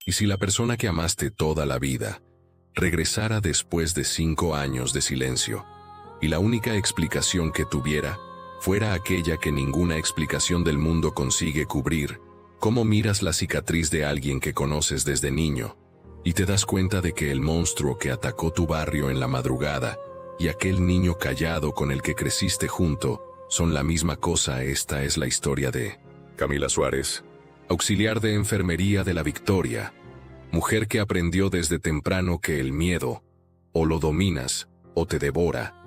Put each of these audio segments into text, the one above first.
¿Y si la persona que amaste toda la vida regresara después de 5 años de silencio, y la única explicación que tuviera fuera aquella que ninguna explicación del mundo consigue cubrir? ¿Cómo miras la cicatriz de alguien que conoces desde niño y te das cuenta de que el monstruo que atacó tu barrio en la madrugada y aquel niño callado con el que creciste junto son la misma cosa? Esta es la historia de Camila Suárez, auxiliar de enfermería de La Victoria, mujer que aprendió desde temprano que el miedo o lo dominas o te devora.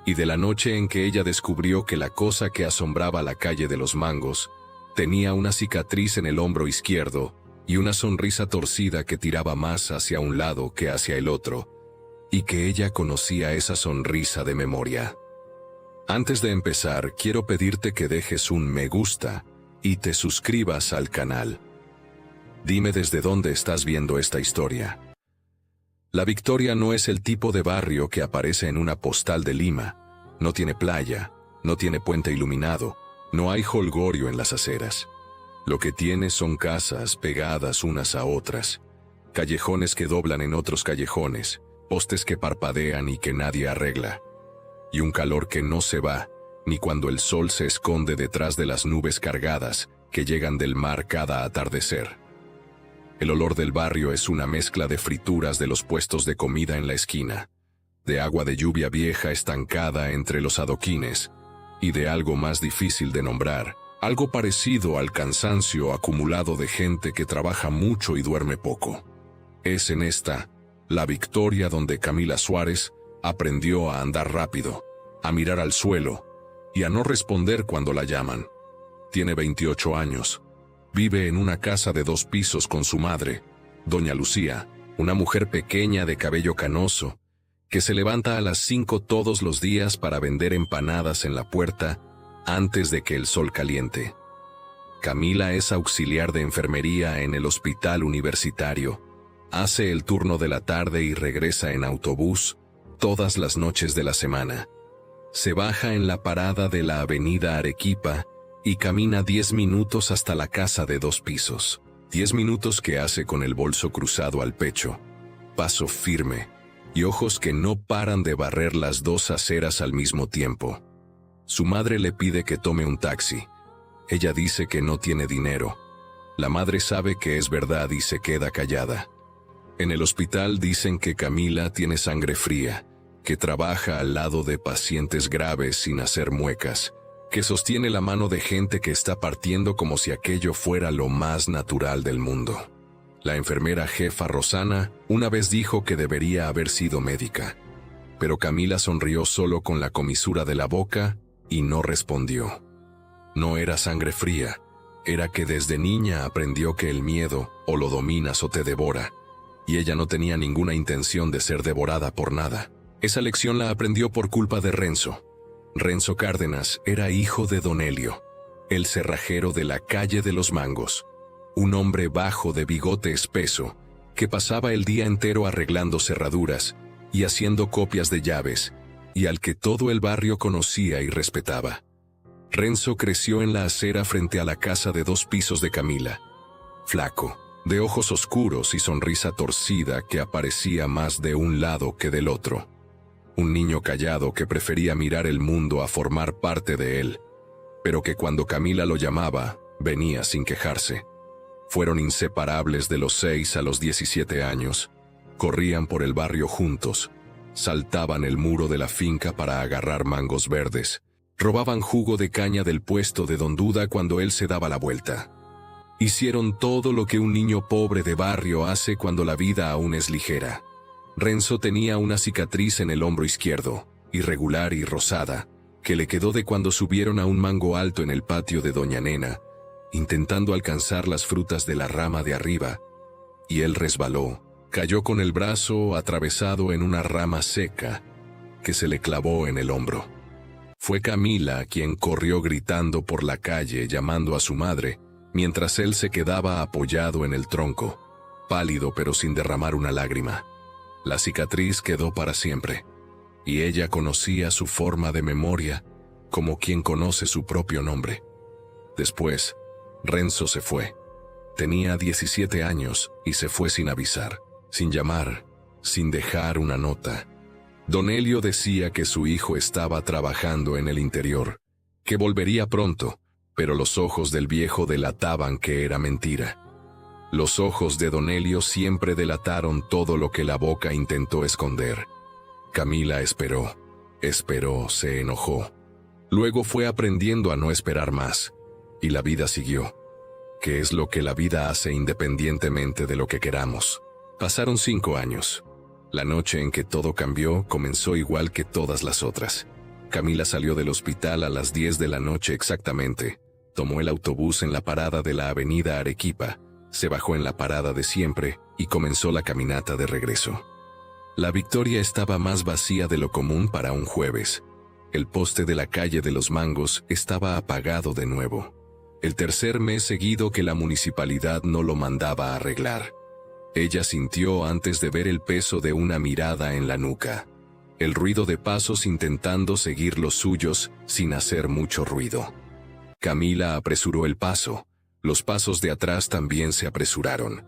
Y de la noche en que ella descubrió que la cosa que asombraba la calle de los Mangos tenía una cicatriz en el hombro izquierdo y una sonrisa torcida que tiraba más hacia un lado que hacia el otro, y que ella conocía esa sonrisa de memoria. Antes de empezar, quiero pedirte que dejes un me gusta y te suscribas al canal. Dime desde dónde estás viendo esta historia. La Victoria no es el tipo de barrio que aparece en una postal de Lima. No tiene playa, no tiene puente iluminado, no hay jolgorio en las aceras. Lo que tiene son casas pegadas unas a otras, callejones que doblan en otros callejones, postes que parpadean y que nadie arregla, y un calor que no se va, ni cuando el sol se esconde detrás de las nubes cargadas que llegan del mar cada atardecer. El olor del barrio es una mezcla de frituras de los puestos de comida en la esquina, de agua de lluvia vieja estancada entre los adoquines, y de algo más difícil de nombrar, algo parecido al cansancio acumulado de gente que trabaja mucho y duerme poco. Es en esta, La Victoria, donde Camila Suárez aprendió a andar rápido, a mirar al suelo y a no responder cuando la llaman. Tiene 28 años. Vive en una casa de 2 pisos con su madre, doña Lucía, una mujer pequeña de cabello canoso, que se levanta a las 5 todos los días para vender empanadas en la puerta antes de que el sol caliente. Camila es auxiliar de enfermería en el hospital universitario. Hace el turno de la tarde y regresa en autobús todas las noches de la semana. Se baja en la parada de la avenida Arequipa y camina 10 minutos hasta la casa de 2 pisos. 10 minutos que hace con el bolso cruzado al pecho, paso firme y ojos que no paran de barrer las 2 aceras al mismo tiempo. Su madre le pide que tome un taxi. Ella dice que no tiene dinero. La madre sabe que es verdad y se queda callada. En el hospital dicen que Camila tiene sangre fría, que trabaja al lado de pacientes graves sin hacer muecas, que sostiene la mano de gente que está partiendo como si aquello fuera lo más natural del mundo. La enfermera jefa Rosana una vez dijo que debería haber sido médica, pero Camila sonrió solo con la comisura de la boca y no respondió. No era sangre fría, era que desde niña aprendió que el miedo o lo dominas o te devora, y ella no tenía ninguna intención de ser devorada por nada. Esa lección la aprendió por culpa de Renzo. Renzo Cárdenas era hijo de Don Helio, el cerrajero de la calle de los Mangos, un hombre bajo de bigote espeso, que pasaba el día entero arreglando cerraduras y haciendo copias de llaves, y al que todo el barrio conocía y respetaba. Renzo creció en la acera frente a la casa de 2 pisos de Camila, flaco, de ojos oscuros y sonrisa torcida que aparecía más de un lado que del otro. Un niño callado que prefería mirar el mundo a formar parte de él, pero que cuando Camila lo llamaba, venía sin quejarse. Fueron inseparables de los 6 a los 17 años. Corrían por el barrio juntos, saltaban el muro de la finca para agarrar mangos verdes, robaban jugo de caña del puesto de Don Duda cuando él se daba la vuelta. Hicieron todo lo que un niño pobre de barrio hace cuando la vida aún es ligera. Renzo tenía una cicatriz en el hombro izquierdo, irregular y rosada, que le quedó de cuando subieron a un mango alto en el patio de Doña Nena, intentando alcanzar las frutas de la rama de arriba, y él resbaló, cayó con el brazo atravesado en una rama seca que se le clavó en el hombro. Fue Camila quien corrió gritando por la calle llamando a su madre, mientras él se quedaba apoyado en el tronco, pálido pero sin derramar una lágrima. La cicatriz quedó para siempre, y ella conocía su forma de memoria como quien conoce su propio nombre. Después, Renzo se fue. Tenía 17 años y se fue sin avisar, sin llamar, sin dejar una nota. Don Elio decía que su hijo estaba trabajando en el interior, que volvería pronto, pero los ojos del viejo delataban que era mentira. Los ojos de Don Elio siempre delataron todo lo que la boca intentó esconder. Camila esperó, se enojó. Luego fue aprendiendo a no esperar más, y la vida siguió. ¿Qué es lo que la vida hace independientemente de lo que queramos? Pasaron 5 años. La noche en que todo cambió comenzó igual que todas las otras. Camila salió del hospital a las 10 de la noche exactamente. Tomó el autobús en la parada de la avenida Arequipa, se bajó en la parada de siempre y comenzó la caminata de regreso. La Victoria estaba más vacía de lo común para un jueves. El poste de la calle de los Mangos estaba apagado de nuevo. El tercer mes seguido que la municipalidad no lo mandaba a arreglar. Ella sintió antes de ver el peso de una mirada en la nuca. El ruido de pasos intentando seguir los suyos sin hacer mucho ruido. Camila apresuró el paso. Los pasos de atrás también se apresuraron.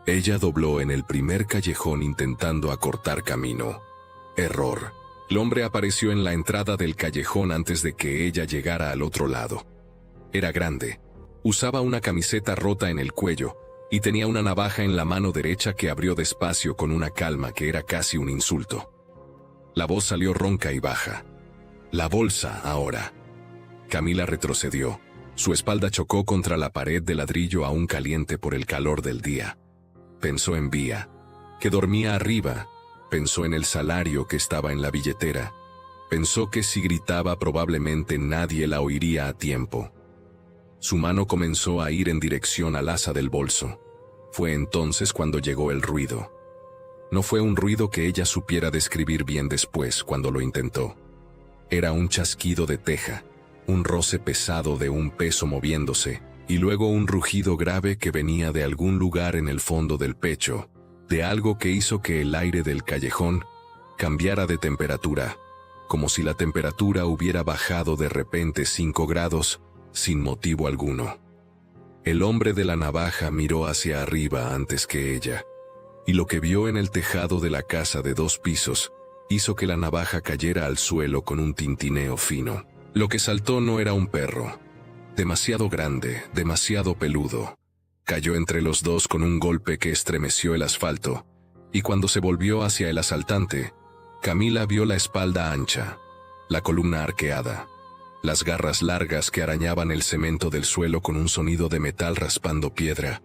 Ella dobló en el primer callejón intentando acortar camino. Error. El hombre apareció en la entrada del callejón antes de que ella llegara al otro lado. Era grande. Usaba una camiseta rota en el cuello y tenía una navaja en la mano derecha que abrió despacio con una calma que era casi un insulto. La voz salió ronca y baja. La bolsa, ahora. Camila retrocedió. Su espalda chocó contra la pared de ladrillo aún caliente por el calor del día. Pensó en Vía, que dormía arriba. Pensó en el salario que estaba en la billetera. Pensó que si gritaba probablemente nadie la oiría a tiempo. Su mano comenzó a ir en dirección al asa del bolso. Fue entonces cuando llegó el ruido. No fue un ruido que ella supiera describir bien después cuando lo intentó. Era un chasquido de teja, un roce pesado de un peso moviéndose, y luego un rugido grave que venía de algún lugar en el fondo del pecho, de algo que hizo que el aire del callejón cambiara de temperatura, como si la temperatura hubiera bajado de repente 5 grados, sin motivo alguno. El hombre de la navaja miró hacia arriba antes que ella, y lo que vio en el tejado de la casa de 2 pisos hizo que la navaja cayera al suelo con un tintineo fino. Lo que saltó no era un perro. Demasiado grande, demasiado peludo. Cayó entre los dos con un golpe que estremeció el asfalto, y cuando se volvió hacia el asaltante, Camila vio la espalda ancha, la columna arqueada, las garras largas que arañaban el cemento del suelo con un sonido de metal raspando piedra.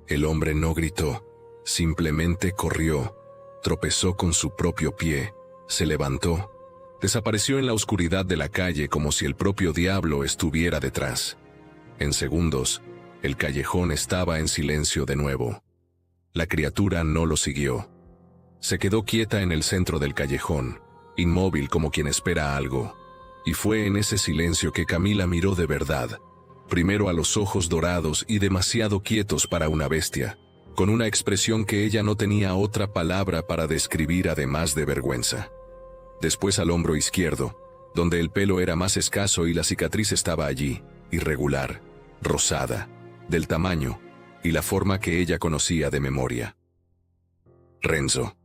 El hombre no gritó, simplemente corrió, tropezó con su propio pie, se levantó, desapareció en la oscuridad de la calle como si el propio diablo estuviera detrás. En segundos, el callejón estaba en silencio de nuevo. La criatura no lo siguió. Se quedó quieta en el centro del callejón, inmóvil como quien espera algo. Y fue en ese silencio que Camila miró de verdad, primero a los ojos dorados y demasiado quietos para una bestia, con una expresión que ella no tenía otra palabra para describir además de vergüenza. Después al hombro izquierdo, donde el pelo era más escaso y la cicatriz estaba allí, irregular, rosada, del tamaño y la forma que ella conocía de memoria. Renzo.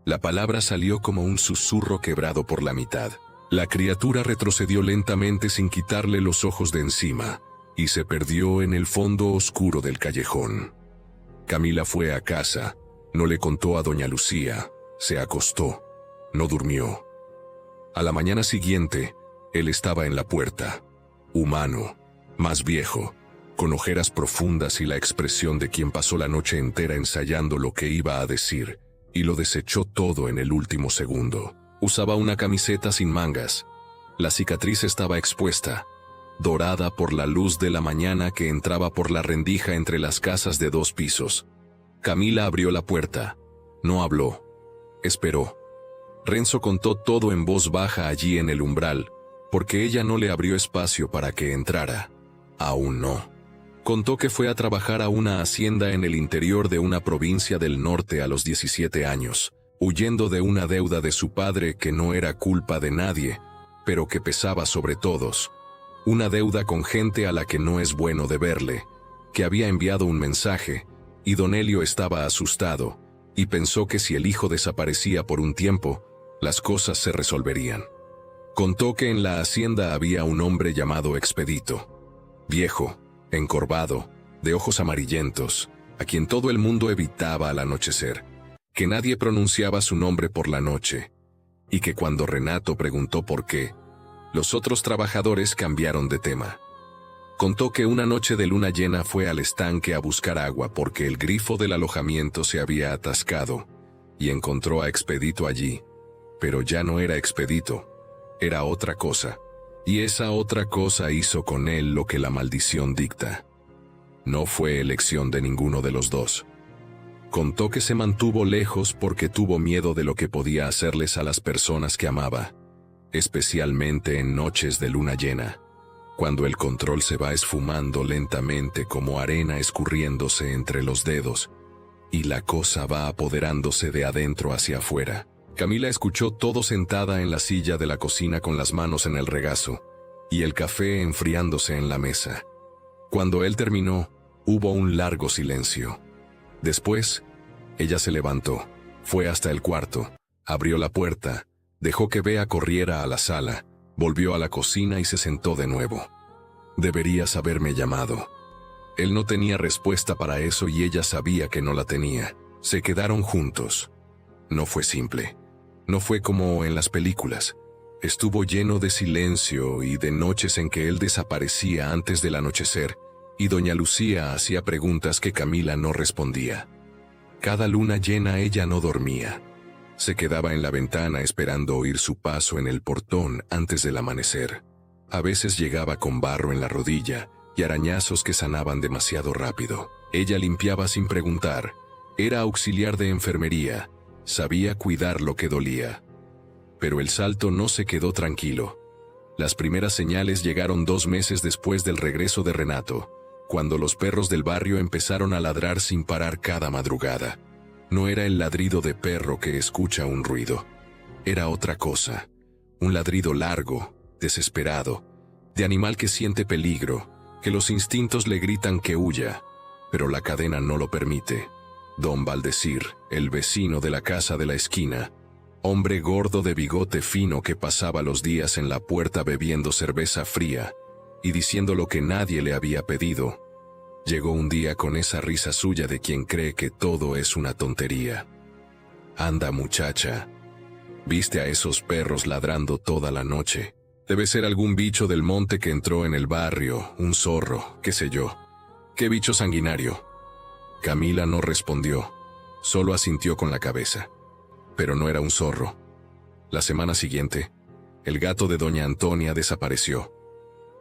La palabra salió como un susurro quebrado por la mitad. La criatura retrocedió lentamente sin quitarle los ojos de encima, y se perdió en el fondo oscuro del callejón. Camila fue a casa, no le contó a doña Lucía, se acostó, no durmió. A la mañana siguiente, él estaba en la puerta, humano, más viejo, con ojeras profundas y la expresión de quien pasó la noche entera ensayando lo que iba a decir, y lo desechó todo en el último segundo. Usaba una camiseta sin mangas. La cicatriz estaba expuesta, dorada por la luz de la mañana que entraba por la rendija entre las casas de 2 pisos. Camila abrió la puerta. No habló. Esperó. Renzo contó todo en voz baja allí en el umbral, porque ella no le abrió espacio para que entrara. Aún no. Contó que fue a trabajar a una hacienda en el interior de una provincia del norte a los 17 años, huyendo de una deuda de su padre que no era culpa de nadie, pero que pesaba sobre todos. Una deuda con gente a la que no es bueno deberle, que había enviado un mensaje, y don Helio estaba asustado, y pensó que si el hijo desaparecía por un tiempo, las cosas se resolverían. Contó que en la hacienda había un hombre llamado Expedito, viejo, encorvado, de ojos amarillentos, a quien todo el mundo evitaba al anochecer, que nadie pronunciaba su nombre por la noche, y que cuando Renato preguntó por qué, los otros trabajadores cambiaron de tema. Contó que una noche de luna llena fue al estanque a buscar agua porque el grifo del alojamiento se había atascado, y encontró a Expedito allí, pero ya no era Expedito, era otra cosa, y esa otra cosa hizo con él lo que la maldición dicta. No fue elección de ninguno de los dos. Contó que se mantuvo lejos porque tuvo miedo de lo que podía hacerles a las personas que amaba, especialmente en noches de luna llena, cuando el control se va esfumando lentamente como arena escurriéndose entre los dedos, y la cosa va apoderándose de adentro hacia afuera. Camila escuchó todo sentada en la silla de la cocina con las manos en el regazo, y el café enfriándose en la mesa. Cuando él terminó, hubo un largo silencio. Después, ella se levantó, fue hasta el cuarto, abrió la puerta, dejó que Bea corriera a la sala, volvió a la cocina y se sentó de nuevo. Deberías haberme llamado. Él no tenía respuesta para eso y ella sabía que no la tenía. Se quedaron juntos. No fue simple. No fue como en las películas. Estuvo lleno de silencio y de noches en que él desaparecía antes del anochecer, y doña Lucía hacía preguntas que Camila no respondía. Cada luna llena ella no dormía. Se quedaba en la ventana esperando oír su paso en el portón antes del amanecer. A veces llegaba con barro en la rodilla y arañazos que sanaban demasiado rápido. Ella limpiaba sin preguntar. Era auxiliar de enfermería. Sabía cuidar lo que dolía. Pero el Salto no se quedó tranquilo. Las primeras señales llegaron 2 meses después del regreso de Renato, cuando los perros del barrio empezaron a ladrar sin parar cada madrugada. No era el ladrido de perro que escucha un ruido. Era otra cosa. Un ladrido largo, desesperado, de animal que siente peligro, que los instintos le gritan que huya, pero la cadena no lo permite. Don Valdecir, el vecino de la casa de la esquina, hombre gordo de bigote fino que pasaba los días en la puerta bebiendo cerveza fría y diciendo lo que nadie le había pedido, llegó un día con esa risa suya de quien cree que todo es una tontería. Anda, muchacha. ¿Viste a esos perros ladrando toda la noche? Debe ser algún bicho del monte que entró en el barrio, un zorro, qué sé yo. ¿Qué bicho sanguinario? Camila no respondió, solo asintió con la cabeza. Pero no era un zorro. La semana siguiente, el gato de doña Antonia desapareció.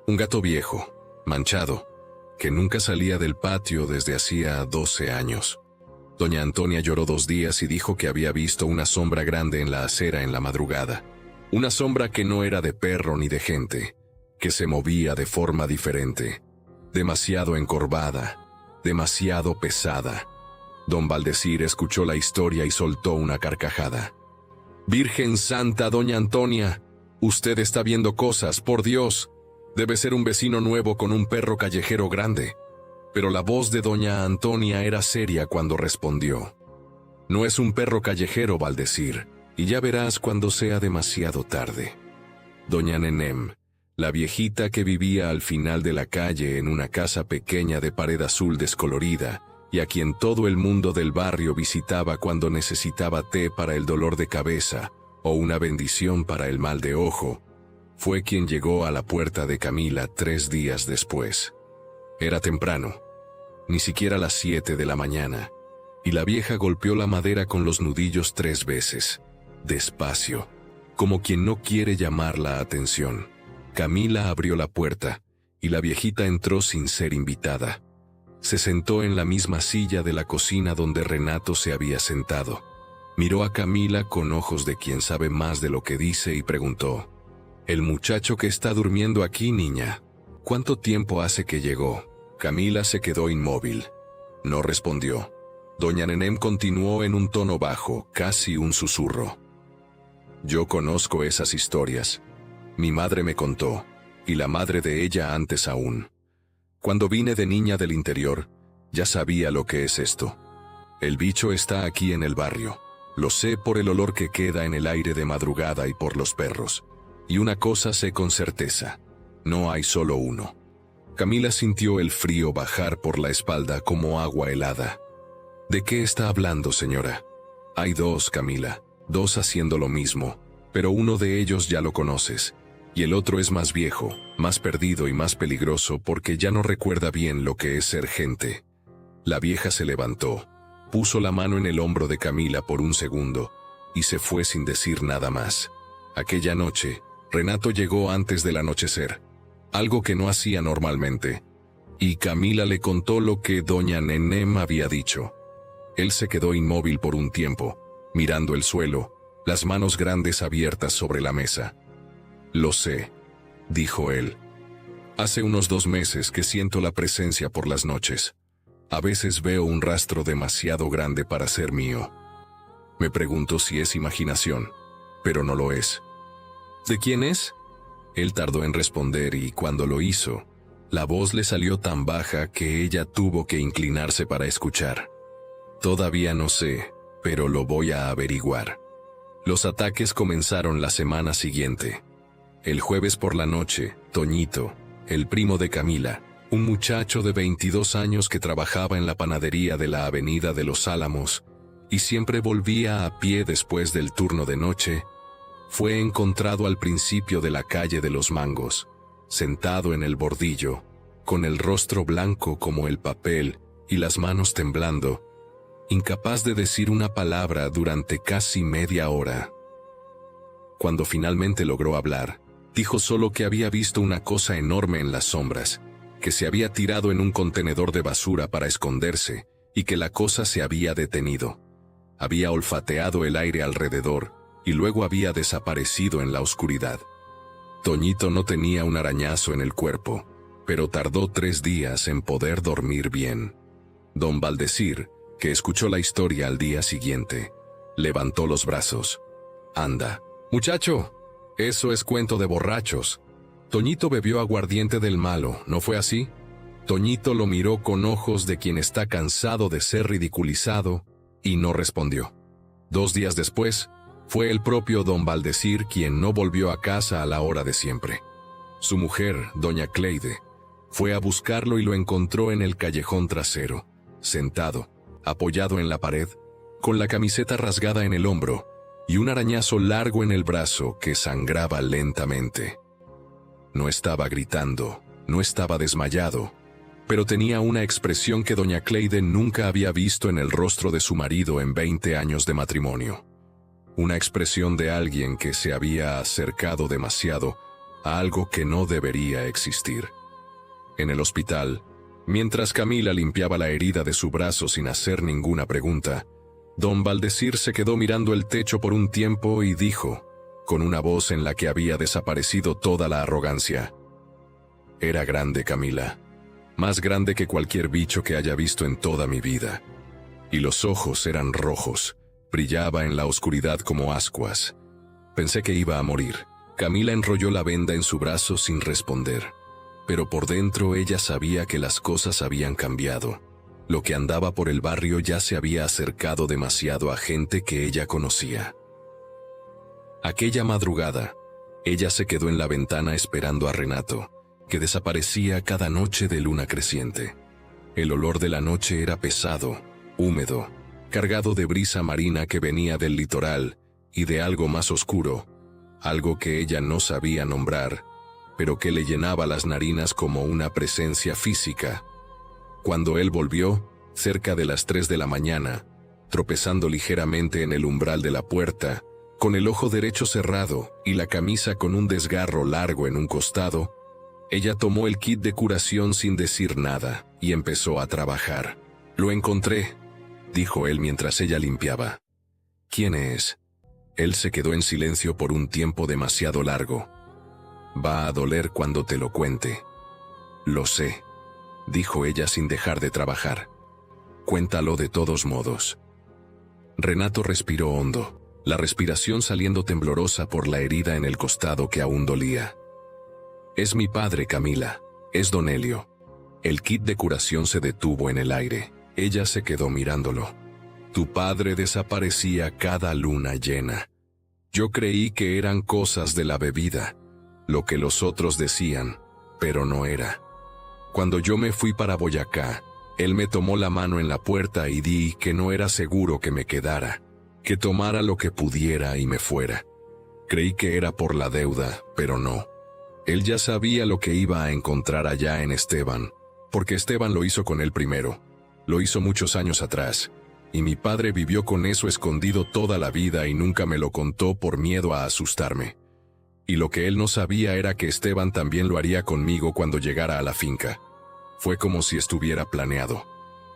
Un gato viejo, manchado, que nunca salía del patio desde hacía 12 años. Doña Antonia lloró 2 días y dijo que había visto una sombra grande en la acera en la madrugada. Una sombra que no era de perro ni de gente, que se movía de forma diferente, demasiado encorvada, demasiado pesada. Don Valdecir escuchó la historia y soltó una carcajada. «Virgen Santa, doña Antonia, usted está viendo cosas, por Dios. Debe ser un vecino nuevo con un perro callejero grande». Pero la voz de doña Antonia era seria cuando respondió. «No es un perro callejero, Valdecir, y ya verás cuando sea demasiado tarde». Doña Nenem, la viejita que vivía al final de la calle en una casa pequeña de pared azul descolorida, y a quien todo el mundo del barrio visitaba cuando necesitaba té para el dolor de cabeza o una bendición para el mal de ojo, fue quien llegó a la puerta de Camila 3 días después. Era temprano, ni siquiera las 7 de la mañana, y la vieja golpeó la madera con los nudillos 3 veces, despacio, como quien no quiere llamar la atención. Camila abrió la puerta, y la viejita entró sin ser invitada. Se sentó en la misma silla de la cocina donde Renato se había sentado. Miró a Camila con ojos de quien sabe más de lo que dice y preguntó: «¿El muchacho que está durmiendo aquí, niña? ¿Cuánto tiempo hace que llegó?» Camila se quedó inmóvil. No respondió. Doña Nenem continuó en un tono bajo, casi un susurro. «Yo conozco esas historias. Mi madre me contó, y la madre de ella antes aún. Cuando vine de niña del interior, ya sabía lo que es esto. El bicho está aquí en el barrio. Lo sé por el olor que queda en el aire de madrugada y por los perros. Y una cosa sé con certeza. No hay solo uno. Camila sintió el frío bajar por la espalda como agua helada. ¿De qué está hablando, señora? Hay dos, Camila. Dos haciendo lo mismo. Pero uno de ellos ya lo conoces. Y el otro es más viejo, más perdido y más peligroso porque ya no recuerda bien lo que es ser gente. La vieja se levantó, puso la mano en el hombro de Camila por un segundo y se fue sin decir nada más. Aquella noche, Renato llegó antes del anochecer, algo que no hacía normalmente, y Camila le contó lo que doña Nenem había dicho. Él se quedó inmóvil por un tiempo, mirando el suelo, las manos grandes abiertas sobre la mesa. «Lo sé», dijo él. «Hace unos 2 meses que siento la presencia por las noches. A veces veo un rastro demasiado grande para ser mío. Me pregunto si es imaginación, pero no lo es». «¿De quién es?». Él tardó en responder y cuando lo hizo, la voz le salió tan baja que ella tuvo que inclinarse para escuchar. «Todavía no sé, pero lo voy a averiguar». Los ataques comenzaron la semana siguiente. El jueves por la noche, Toñito, el primo de Camila, un muchacho de 22 años que trabajaba en la panadería de la Avenida de los Álamos y siempre volvía a pie después del turno de noche, fue encontrado al principio de la calle de los Mangos, sentado en el bordillo, con el rostro blanco como el papel y las manos temblando, incapaz de decir una palabra durante casi media hora. Cuando finalmente logró hablar, dijo solo que había visto una cosa enorme en las sombras, que se había tirado en un contenedor de basura para esconderse y que la cosa se había detenido. Había olfateado el aire alrededor y luego había desaparecido en la oscuridad. Toñito no tenía un arañazo en el cuerpo, pero tardó 3 días en poder dormir bien. Don Valdecir, que escuchó la historia al día siguiente, levantó los brazos. «Anda, muchacho, eso es cuento de borrachos. Toñito bebió aguardiente del malo, ¿no fue así?». Toñito lo miró con ojos de quien está cansado de ser ridiculizado y no respondió. 2 días después, fue el propio don Valdecir quien no volvió a casa a la hora de siempre. Su mujer, doña Cleide, fue a buscarlo y lo encontró en el callejón trasero, sentado, apoyado en la pared, con la camiseta rasgada en el hombro y un arañazo largo en el brazo que sangraba lentamente. No estaba gritando, no estaba desmayado, pero tenía una expresión que doña Cleide nunca había visto en el rostro de su marido en 20 años de matrimonio. Una expresión de alguien que se había acercado demasiado a algo que no debería existir. En el hospital, mientras Camila limpiaba la herida de su brazo sin hacer ninguna pregunta, don Valdecir se quedó mirando el techo por un tiempo y dijo, con una voz en la que había desaparecido toda la arrogancia: «Era grande, Camila, más grande que cualquier bicho que haya visto en toda mi vida. Y los ojos eran rojos, brillaba en la oscuridad como ascuas. Pensé que iba a morir». Camila enrolló la venda en su brazo sin responder, pero por dentro ella sabía que las cosas habían cambiado. Lo que andaba por el barrio ya se había acercado demasiado a gente que ella conocía. Aquella madrugada, ella se quedó en la ventana esperando a Renato, que desaparecía cada noche de luna creciente. El olor de la noche era pesado, húmedo, cargado de brisa marina que venía del litoral y de algo más oscuro, algo que ella no sabía nombrar, pero que le llenaba las narinas como una presencia física. Cuando él volvió, cerca de las 3 de la mañana, tropezando ligeramente en el umbral de la puerta, con el ojo derecho cerrado y la camisa con un desgarro largo en un costado, ella tomó el kit de curación sin decir nada y empezó a trabajar. «Lo encontré», dijo él mientras ella limpiaba. «¿Quién es?». Él se quedó en silencio por un tiempo demasiado largo. «Va a doler cuando te lo cuente». «Lo sé», dijo ella sin dejar de trabajar. «Cuéntalo de todos modos». Renato respiró hondo, la respiración saliendo temblorosa por la herida en el costado que aún dolía. «Es mi padre, Camila, es don Helio. El kit de curación se detuvo en el aire. Ella se quedó mirándolo. Tu padre desaparecía cada luna llena. Yo creí que eran cosas de la bebida, lo que los otros decían, pero no era. Cuando yo me fui para Boyacá, él me tomó la mano en la puerta y di que no era seguro que me quedara, que tomara lo que pudiera y me fuera. Creí que era por la deuda, pero no. Él ya sabía lo que iba a encontrar allá en Esteban, porque Esteban lo hizo con él primero. Lo hizo muchos años atrás, y mi padre vivió con eso escondido toda la vida y nunca me lo contó por miedo a asustarme. Y lo que él no sabía era que Esteban también lo haría conmigo cuando llegara a la finca. Fue como si estuviera planeado.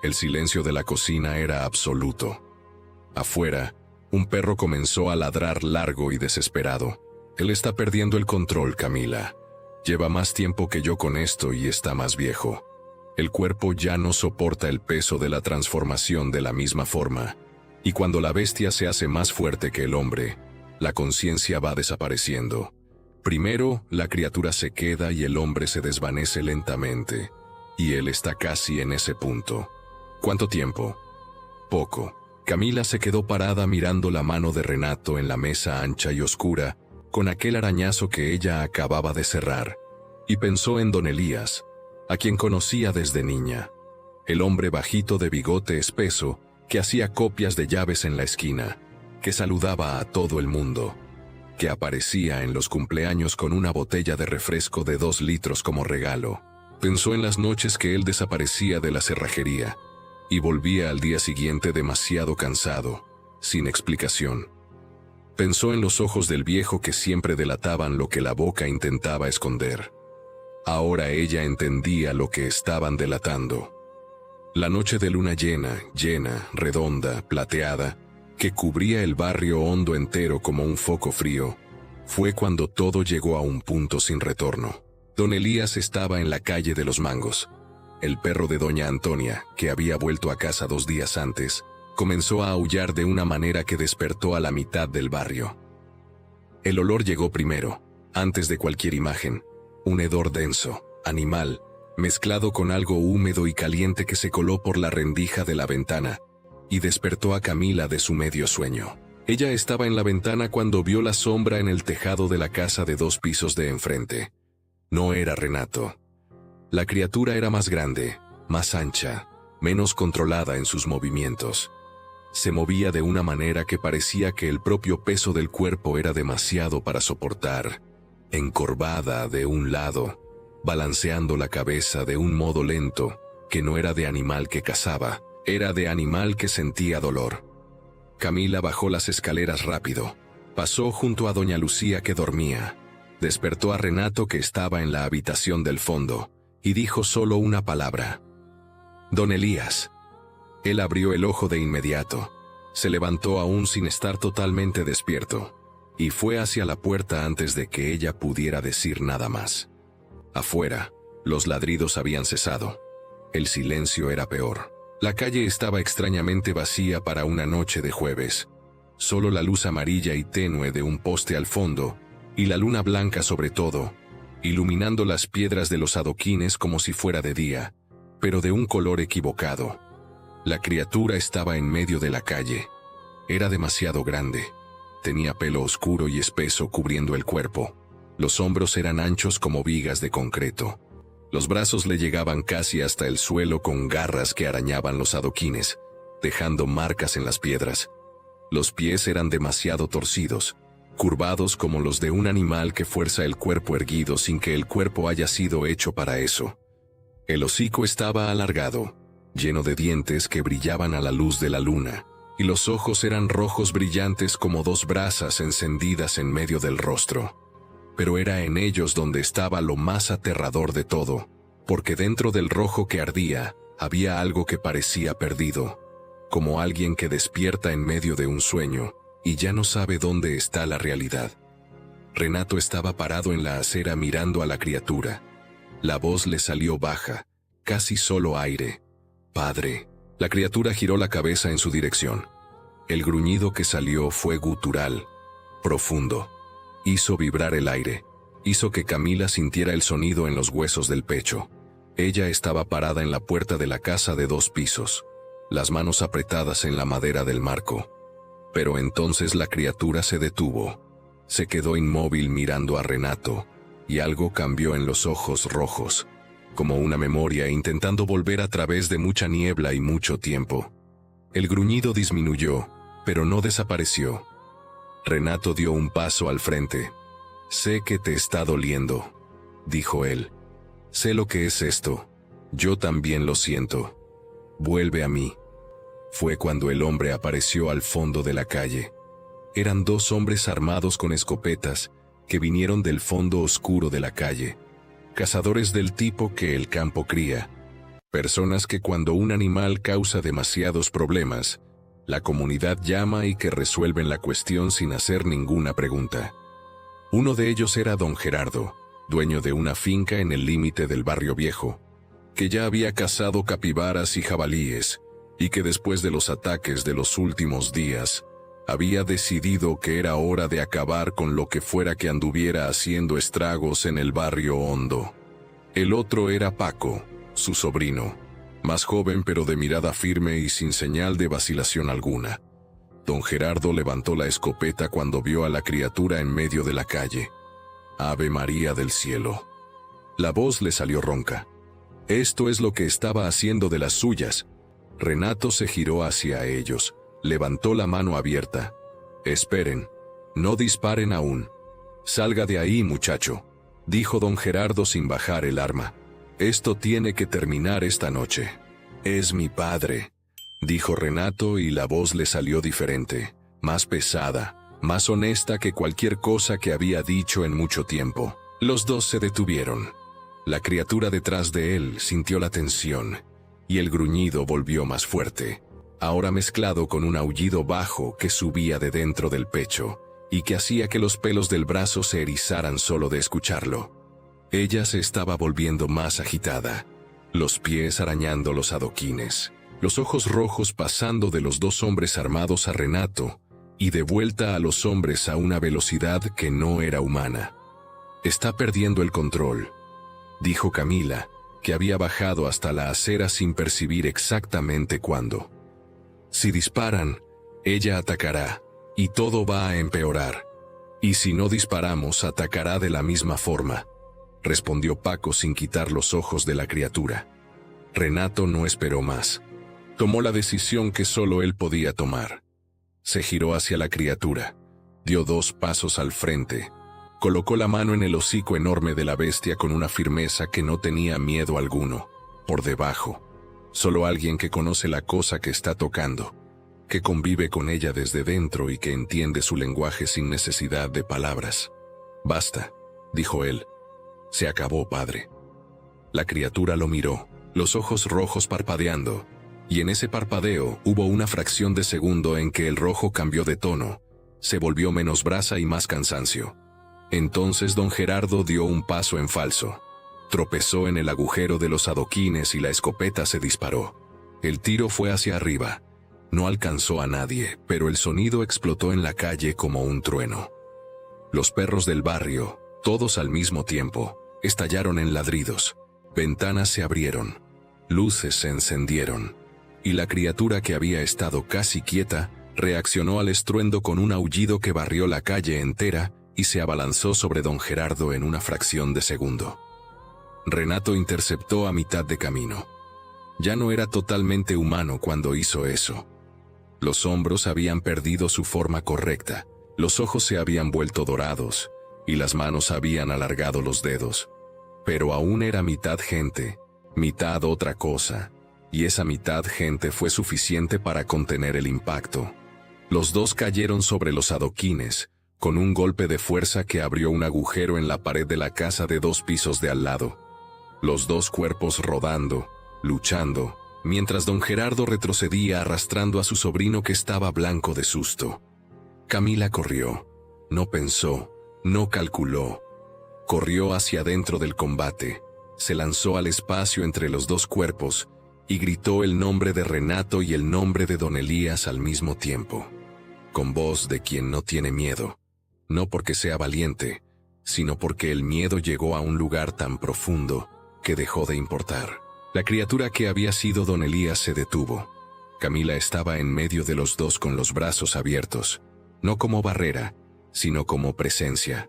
El silencio de la cocina era absoluto. Afuera, un perro comenzó a ladrar largo y desesperado. Él está perdiendo el control, Camila. Lleva más tiempo que yo con esto y está más viejo. El cuerpo ya no soporta el peso de la transformación de la misma forma. Y cuando la bestia se hace más fuerte que el hombre, la conciencia va desapareciendo. Primero, la criatura se queda y el hombre se desvanece lentamente. Y él está casi en ese punto. ¿Cuánto tiempo? Poco. Camila se quedó parada mirando la mano de Renato en la mesa ancha y oscura, con aquel arañazo que ella acababa de cerrar, y pensó en don Elías, a quien conocía desde niña. El hombre bajito de bigote espeso, que hacía copias de llaves en la esquina, que saludaba a todo el mundo, que aparecía en los cumpleaños con una botella de refresco de 2 litros como regalo. Pensó en las noches que él desaparecía de la cerrajería, y volvía al día siguiente demasiado cansado, sin explicación. Pensó en los ojos del viejo que siempre delataban lo que la boca intentaba esconder. Ahora ella entendía lo que estaban delatando. La noche de luna llena, redonda, plateada, que cubría el barrio hondo entero como un foco frío, fue cuando todo llegó a un punto sin retorno. Don Elías estaba en la calle de los Mangos. El perro de doña Antonia, que había vuelto a casa 2 días antes, comenzó a aullar de una manera que despertó a la mitad del barrio. El olor llegó primero, antes de cualquier imagen, un hedor denso, animal, mezclado con algo húmedo y caliente que se coló por la rendija de la ventana, y despertó a Camila de su medio sueño. Ella estaba en la ventana cuando vio la sombra en el tejado de la casa de 2 pisos de enfrente. No era Renato. La criatura era más grande, más ancha, menos controlada en sus movimientos. Se movía de una manera que parecía que el propio peso del cuerpo era demasiado para soportar, encorvada de un lado, balanceando la cabeza de un modo lento, que no era de animal que cazaba, era de animal que sentía dolor. Camila bajó las escaleras rápido, pasó junto a doña Lucía que dormía, despertó a Renato que estaba en la habitación del fondo, y dijo solo una palabra. Don Elías. Él abrió el ojo de inmediato, se levantó aún sin estar totalmente despierto, y fue hacia la puerta antes de que ella pudiera decir nada más. Afuera, los ladridos habían cesado. El silencio era peor. La calle estaba extrañamente vacía para una noche de jueves. Solo la luz amarilla y tenue de un poste al fondo, y la luna blanca sobre todo, iluminando las piedras de los adoquines como si fuera de día, pero de un color equivocado. La criatura estaba en medio de la calle. Era demasiado grande. Tenía pelo oscuro y espeso cubriendo el cuerpo. Los hombros eran anchos como vigas de concreto. Los brazos le llegaban casi hasta el suelo con garras que arañaban los adoquines, dejando marcas en las piedras. Los pies eran demasiado torcidos, curvados como los de un animal que fuerza el cuerpo erguido sin que el cuerpo haya sido hecho para eso. El hocico estaba alargado, lleno de dientes que brillaban a la luz de la luna, y los ojos eran rojos brillantes como 2 brasas encendidas en medio del rostro. Pero era en ellos donde estaba lo más aterrador de todo, porque dentro del rojo que ardía, había algo que parecía perdido, como alguien que despierta en medio de un sueño, y ya no sabe dónde está la realidad. Renato estaba parado en la acera mirando a la criatura. La voz le salió baja, casi solo aire. «Padre». La criatura giró la cabeza en su dirección. El gruñido que salió fue gutural, profundo. Hizo vibrar el aire. Hizo que Camila sintiera el sonido en los huesos del pecho. Ella estaba parada en la puerta de la casa de 2 pisos, las manos apretadas en la madera del marco. Pero entonces la criatura se detuvo. Se quedó inmóvil mirando a Renato, y algo cambió en los ojos rojos, como una memoria intentando volver a través de mucha niebla y mucho tiempo. El gruñido disminuyó, pero no desapareció. Renato dio un paso al frente. «Sé que te está doliendo», dijo él. «Sé lo que es esto. Yo también lo siento. Vuelve a mí». Fue cuando el hombre apareció al fondo de la calle. Eran 2 hombres armados con escopetas que vinieron del fondo oscuro de la calle. Cazadores del tipo que el campo cría. Personas que cuando un animal causa demasiados problemas, la comunidad llama y que resuelven la cuestión sin hacer ninguna pregunta. Uno de ellos era don Gerardo, dueño de una finca en el límite del barrio viejo, que ya había cazado capibaras y jabalíes, y que después de los ataques de los últimos días, había decidido que era hora de acabar con lo que fuera que anduviera haciendo estragos en el barrio hondo. El otro era Paco, su sobrino, más joven pero de mirada firme y sin señal de vacilación alguna. Don Gerardo levantó la escopeta cuando vio a la criatura en medio de la calle. «Ave María del cielo». La voz le salió ronca. Esto es lo que estaba haciendo de las suyas. Renato se giró hacia ellos, levantó la mano abierta. «Esperen, no disparen aún. Salga de ahí, muchacho», dijo don Gerardo sin bajar el arma. «Esto tiene que terminar esta noche». «Es mi padre», dijo Renato y la voz le salió diferente, más pesada, más honesta que cualquier cosa que había dicho en mucho tiempo. Los dos se detuvieron. La criatura detrás de él sintió la tensión, y el gruñido volvió más fuerte, ahora mezclado con un aullido bajo que subía de dentro del pecho, y que hacía que los pelos del brazo se erizaran solo de escucharlo. Ella se estaba volviendo más agitada, los pies arañando los adoquines, los ojos rojos pasando de los 2 hombres armados a Renato, y de vuelta a los hombres a una velocidad que no era humana. «Está perdiendo el control», dijo Camila, que había bajado hasta la acera sin percibir exactamente cuándo. «Si disparan, ella atacará, y todo va a empeorar. Y si no disparamos, atacará de la misma forma», respondió Paco sin quitar los ojos de la criatura. Renato no esperó más. Tomó la decisión que solo él podía tomar. Se giró hacia la criatura, dio 2 pasos al frente, colocó la mano en el hocico enorme de la bestia con una firmeza que no tenía miedo alguno. Por debajo, solo alguien que conoce la cosa que está tocando, que convive con ella desde dentro y que entiende su lenguaje sin necesidad de palabras. «Basta», dijo él. «Se acabó, padre». La criatura lo miró, los ojos rojos parpadeando, y en ese parpadeo hubo una fracción de segundo en que el rojo cambió de tono, se volvió menos brasa y más cansancio. Entonces don Gerardo dio un paso en falso. Tropezó en el agujero de los adoquines y la escopeta se disparó. El tiro fue hacia arriba. No alcanzó a nadie, pero el sonido explotó en la calle como un trueno. Los perros del barrio, todos al mismo tiempo, estallaron en ladridos. Ventanas se abrieron. Luces se encendieron. Y la criatura que había estado casi quieta, reaccionó al estruendo con un aullido que barrió la calle entera y se abalanzó sobre don Gerardo en una fracción de segundo. Renato interceptó a mitad de camino. Ya no era totalmente humano cuando hizo eso. Los hombros habían perdido su forma correcta, los ojos se habían vuelto dorados, y las manos habían alargado los dedos. Pero aún era mitad gente, mitad otra cosa, y esa mitad gente fue suficiente para contener el impacto. Los dos cayeron sobre los adoquines, con un golpe de fuerza que abrió un agujero en la pared de la casa de 2 pisos de al lado. Los 2 cuerpos rodando, luchando, mientras don Gerardo retrocedía arrastrando a su sobrino que estaba blanco de susto. Camila corrió. No pensó, no calculó. Corrió hacia adentro del combate, se lanzó al espacio entre los 2 cuerpos y gritó el nombre de Renato y el nombre de don Elías al mismo tiempo, con voz de quien no tiene miedo, no porque sea valiente, sino porque el miedo llegó a un lugar tan profundo que dejó de importar. La criatura que había sido don Elías se detuvo. Camila estaba en medio de los dos con los brazos abiertos, no como barrera, sino como presencia,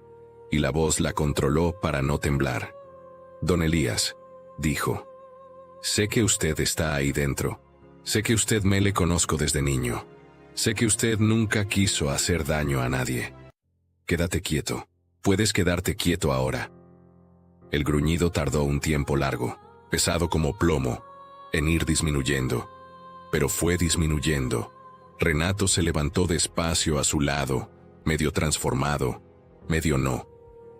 y la voz la controló para no temblar. Don Elías, dijo, sé que usted está ahí dentro. Sé que usted me le conozco desde niño. Sé que usted nunca quiso hacer daño a nadie. Quédate quieto. Puedes quedarte quieto ahora. El gruñido tardó un tiempo largo, pesado como plomo, en ir disminuyendo. Pero fue disminuyendo. Renato se levantó despacio a su lado, medio transformado, medio no.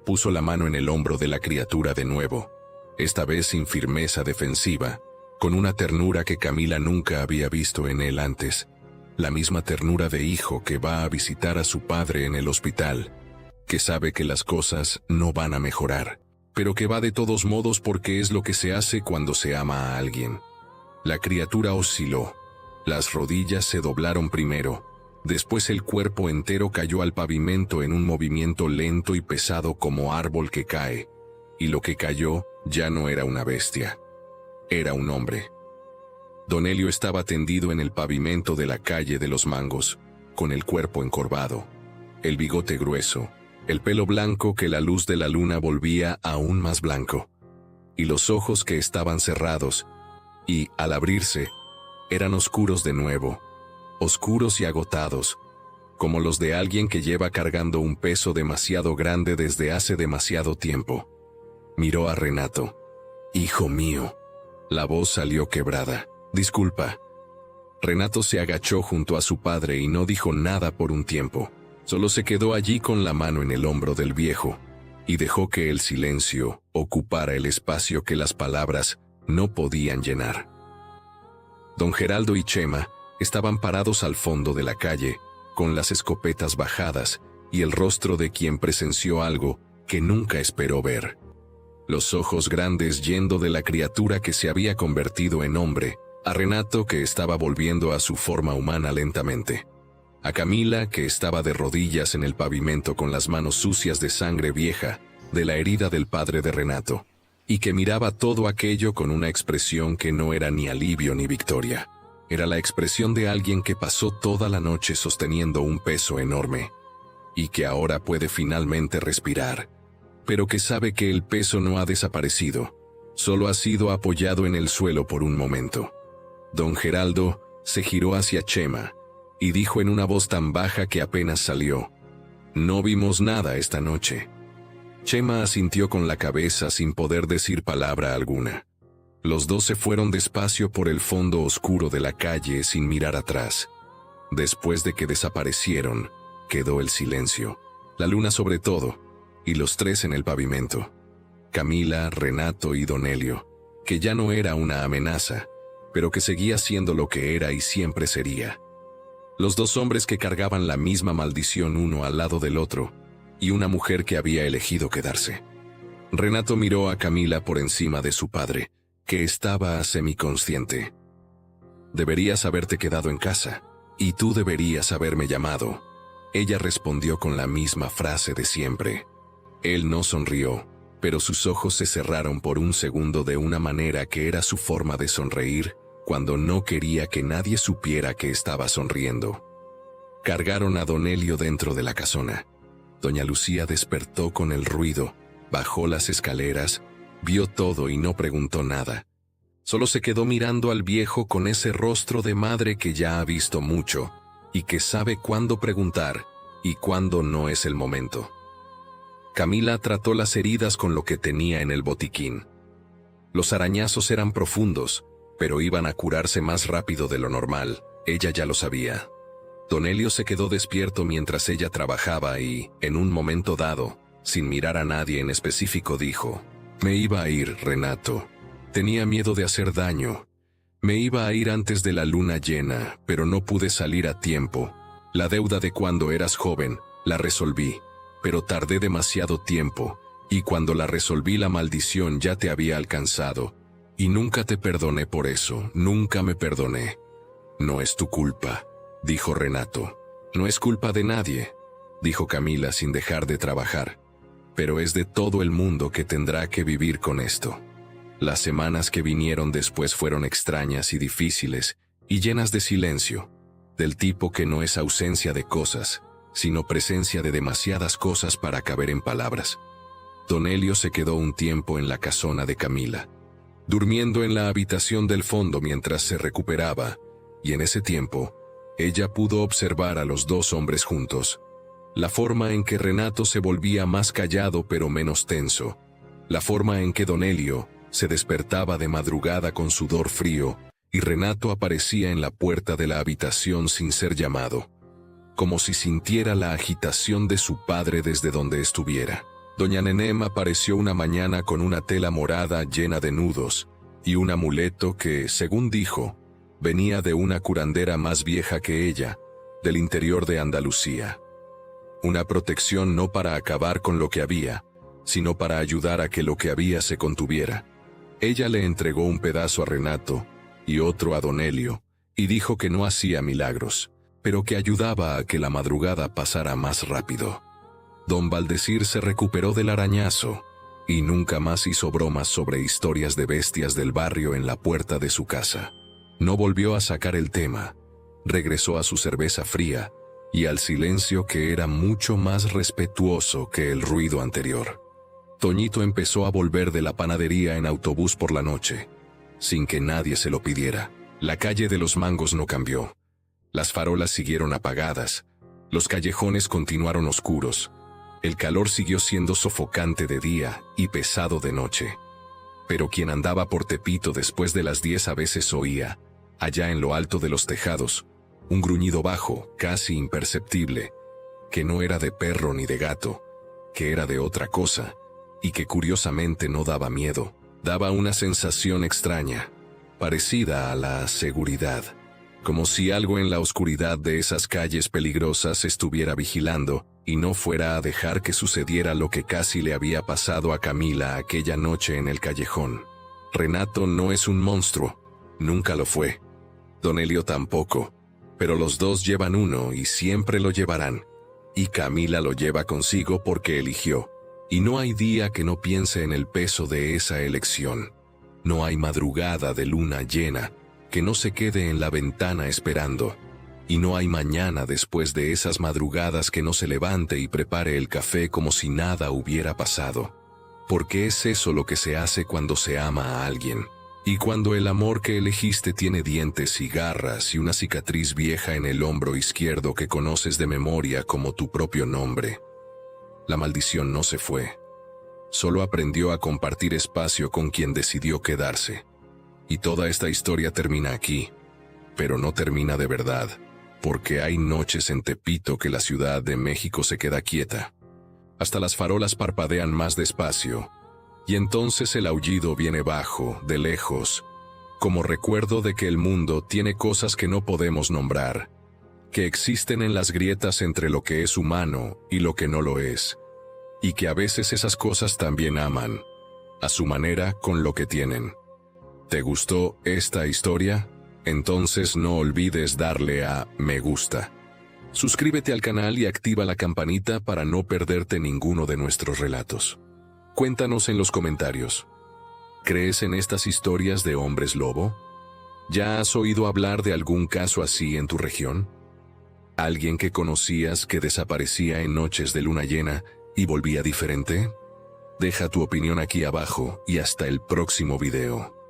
Puso la mano en el hombro de la criatura de nuevo, esta vez sin firmeza defensiva, con una ternura que Camila nunca había visto en él antes. La misma ternura de hijo que va a visitar a su padre en el hospital, que sabe que las cosas no van a mejorar, pero que va de todos modos porque es lo que se hace cuando se ama a alguien. La criatura osciló. Las rodillas se doblaron primero, después el cuerpo entero cayó al pavimento en un movimiento lento y pesado como árbol que cae, y lo que cayó ya no era una bestia, era un hombre. Don Elio estaba tendido en el pavimento de la calle de los Mangos, con el cuerpo encorvado, el bigote grueso, el pelo blanco que la luz de la luna volvía aún más blanco, y los ojos que estaban cerrados, y, al abrirse, eran oscuros de nuevo, oscuros y agotados, como los de alguien que lleva cargando un peso demasiado grande desde hace demasiado tiempo. Miró a Renato. «Hijo mío». La voz salió quebrada. «Disculpa». Renato se agachó junto a su padre y no dijo nada por un tiempo. Solo se quedó allí con la mano en el hombro del viejo, y dejó que el silencio ocupara el espacio que las palabras no podían llenar. Don Geraldo y Chema estaban parados al fondo de la calle, con las escopetas bajadas y el rostro de quien presenció algo que nunca esperó ver. Los ojos grandes yendo de la criatura que se había convertido en hombre, a Renato que estaba volviendo a su forma humana lentamente, a Camila que estaba de rodillas en el pavimento con las manos sucias de sangre vieja de la herida del padre de Renato, y que miraba todo aquello con una expresión que no era ni alivio ni victoria. Era la expresión de alguien que pasó toda la noche sosteniendo un peso enorme, y que ahora puede finalmente respirar, pero que sabe que el peso no ha desaparecido, solo ha sido apoyado en el suelo por un momento. Don Geraldo se giró hacia Chema, y dijo en una voz tan baja que apenas salió, «No vimos nada esta noche». Chema asintió con la cabeza sin poder decir palabra alguna. Los dos se fueron despacio por el fondo oscuro de la calle sin mirar atrás. Después de que desaparecieron, quedó el silencio, la luna sobre todo, y los tres en el pavimento. Camila, Renato y Don Elio, que ya no era una amenaza, pero que seguía siendo lo que era y siempre sería. Los dos hombres que cargaban la misma maldición uno al lado del otro, y una mujer que había elegido quedarse. Renato miró a Camila por encima de su padre, que estaba semiconsciente. «Deberías haberte quedado en casa, y tú deberías haberme llamado». Ella respondió con la misma frase de siempre. Él no sonrió, pero sus ojos se cerraron por un segundo de una manera que era su forma de sonreír, cuando no quería que nadie supiera que estaba sonriendo. Cargaron a Don Elio dentro de la casona. Doña Lucía despertó con el ruido, bajó las escaleras, vio todo y no preguntó nada. Solo se quedó mirando al viejo con ese rostro de madre que ya ha visto mucho, y que sabe cuándo preguntar y cuándo no es el momento. Camila trató las heridas con lo que tenía en el botiquín. Los arañazos eran profundos, pero iban a curarse más rápido de lo normal, ella ya lo sabía. Don Elio se quedó despierto mientras ella trabajaba y, en un momento dado, sin mirar a nadie en específico, dijo: «Me iba a ir, Renato. Tenía miedo de hacer daño. Me iba a ir antes de la luna llena, pero no pude salir a tiempo. La deuda de cuando eras joven, la resolví, pero tardé demasiado tiempo, y cuando la resolví la maldición ya te había alcanzado. Y nunca te perdoné por eso, nunca me perdoné». «No es tu culpa», dijo Renato. «No es culpa de nadie», dijo Camila sin dejar de trabajar. «Pero es de todo el mundo que tendrá que vivir con esto». Las semanas que vinieron después fueron extrañas y difíciles, y llenas de silencio, del tipo que no es ausencia de cosas, sino presencia de demasiadas cosas para caber en palabras. Don Elio se quedó un tiempo en la casona de Camila, durmiendo en la habitación del fondo mientras se recuperaba, y en ese tiempo, ella pudo observar a los dos hombres juntos. La forma en que Renato se volvía más callado pero menos tenso, la forma en que Don Elio se despertaba de madrugada con sudor frío, y Renato aparecía en la puerta de la habitación sin ser llamado, como si sintiera la agitación de su padre desde donde estuviera. Doña Nenem apareció una mañana con una tela morada llena de nudos, y un amuleto que, según dijo, venía de una curandera más vieja que ella, del interior de Andalucía. Una protección no para acabar con lo que había, sino para ayudar a que lo que había se contuviera. Ella le entregó un pedazo a Renato y otro a Don Elio, y dijo que no hacía milagros, pero que ayudaba a que la madrugada pasara más rápido. Don Valdecir se recuperó del arañazo, y nunca más hizo bromas sobre historias de bestias del barrio en la puerta de su casa. No volvió a sacar el tema, regresó a su cerveza fría, y al silencio que era mucho más respetuoso que el ruido anterior. Toñito empezó a volver de la panadería en autobús por la noche, sin que nadie se lo pidiera. La calle de los Mangos no cambió. Las farolas siguieron apagadas, los callejones continuaron oscuros, el calor siguió siendo sofocante de día y pesado de noche. Pero quien andaba por Tepito después de las 10 a veces oía, allá en lo alto de los tejados, un gruñido bajo, casi imperceptible, que no era de perro ni de gato, que era de otra cosa, y que curiosamente no daba miedo, daba una sensación extraña, parecida a la seguridad, como si algo en la oscuridad de esas calles peligrosas estuviera vigilando y no fuera a dejar que sucediera lo que casi le había pasado a Camila aquella noche en el callejón. Renato no es un monstruo, nunca lo fue. Don Elio tampoco, pero los dos llevan uno y siempre lo llevarán. Y Camila lo lleva consigo porque eligió, y no hay día que no piense en el peso de esa elección. No hay madrugada de luna llena que no se quede en la ventana esperando, y no hay mañana después de esas madrugadas que no se levante y prepare el café como si nada hubiera pasado. Porque es eso lo que se hace cuando se ama a alguien, y cuando el amor que elegiste tiene dientes y garras y una cicatriz vieja en el hombro izquierdo que conoces de memoria como tu propio nombre. La maldición no se fue, solo aprendió a compartir espacio con quien decidió quedarse. Y toda esta historia termina aquí, pero no termina de verdad, porque hay noches en Tepito que la Ciudad de México se queda quieta. Hasta las farolas parpadean más despacio, y entonces el aullido viene bajo, de lejos, como recuerdo de que el mundo tiene cosas que no podemos nombrar, que existen en las grietas entre lo que es humano y lo que no lo es, y que a veces esas cosas también aman, a su manera con lo que tienen. ¿Te gustó esta historia? Entonces no olvides darle a me gusta. Suscríbete al canal y activa la campanita para no perderte ninguno de nuestros relatos. Cuéntanos en los comentarios. ¿Crees en estas historias de hombres lobo? ¿Ya has oído hablar de algún caso así en tu región? ¿Alguien que conocías que desaparecía en noches de luna llena y volvía diferente? Deja tu opinión aquí abajo y hasta el próximo video.